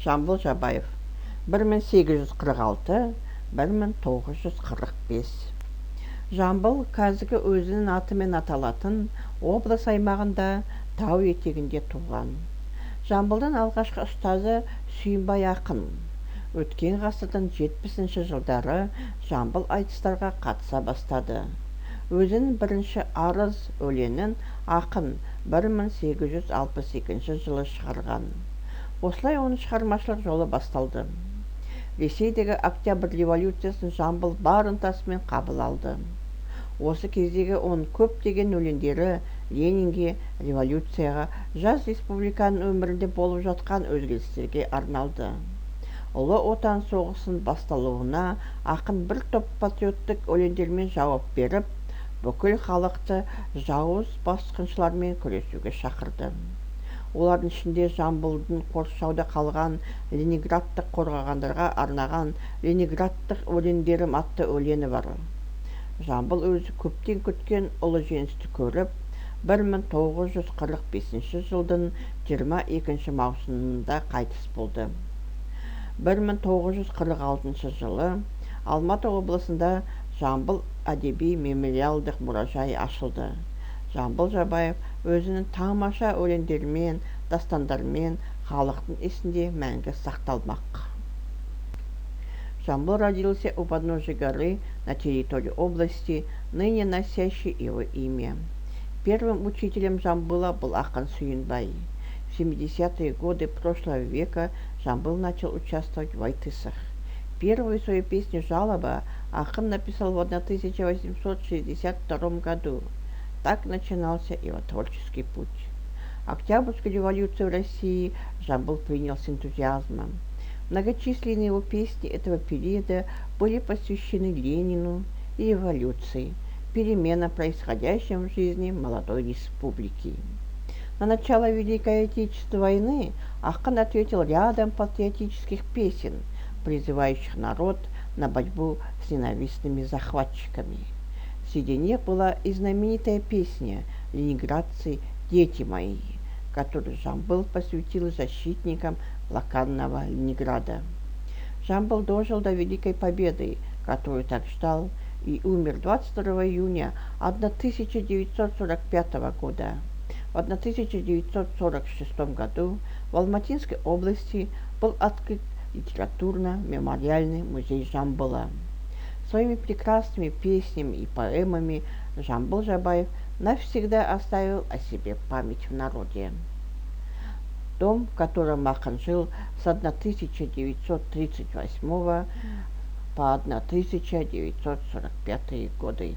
Жамбыл Жабаев 1846-1945. Жамбыл қазіргі өзінің атымен аталатын облыс аймағында тау етегінде туған. Жамбылдың алғашқы ұстазы Сүйінбай ақын. Өткен ғасырдың 70-ші жылдары Жамбыл айтыстарға қатыса бастады. Өзінің бірінші арыз өлеңін ақын 1862 жылы шығарған. Осылай оның шығармашылық жолы басталды. Ресейдегі Октябрь революциясын Жамбыл бар ынтасымен қабыл алды. Осы кездегі оның көптеген өлеңдері Ленинге, революцияға, жас республиканың өмірінде болып жатқан өзгерістерге арналды. Ұлы отан соғысының басталуына ақын бір топ патриоттық өлеңдермен жауап беріп, бүкіл халықты жауыз басқыншылармен күресуге шақырды. Олардың ішінде Жамбылдың қоршауда қалған Ленинградты қорғағандарға арнаған Ленинградтық өлеңдерім атты өлеңі бар. Жамбыл өзі көптен күткен ұлы жеңісті көріп, 1945 жылдың 22 маусымында қайтыс болды. 1946 жылы Алматы облысында Жамбыл әдеби мемориалдық мұражайы ашылды. Жамбыл Жабаев өзінің тамаша өлеңдерімен, дастандарымен халықтың есінде мәңгі сақталмақ. Жамбыл родился у подножия горы на территории области, ныне носящей его имя. Первым учителем Жамбыла был ақын Сүйінбай. В 70-е годы прошлого века Жамбыл начал участвовать в айтысах. Первую свою песню «Жалоба» ақын написал в 1862 году. Так начинался его творческий путь. Октябрьскую революцию в России Жамбыл принял с энтузиазмом. Многочисленные его песни этого периода были посвящены Ленину и революции, переменам, происходящим в жизни молодой республики. На начало Великой Отечественной войны ақын ответил рядом патриотических песен, призывающих народ на борьбу с ненавистными захватчиками. Среди них была и знаменитая песня ленинградцы «Дети мои», которую Жамбыл посвятил защитникам блокадного Ленинграда. Жамбыл дожил до Великой Победы, которую так ждал, и умер 22 июня 1945 года. В 1946 году в Алматинской области был открыт литературно-мемориальный музей Жамбыла. Своими прекрасными песнями и поэмами Жамбыл Жабаев навсегда оставил о себе память в народе. Дом, в котором ақын жил с 1938 по 1945 годы.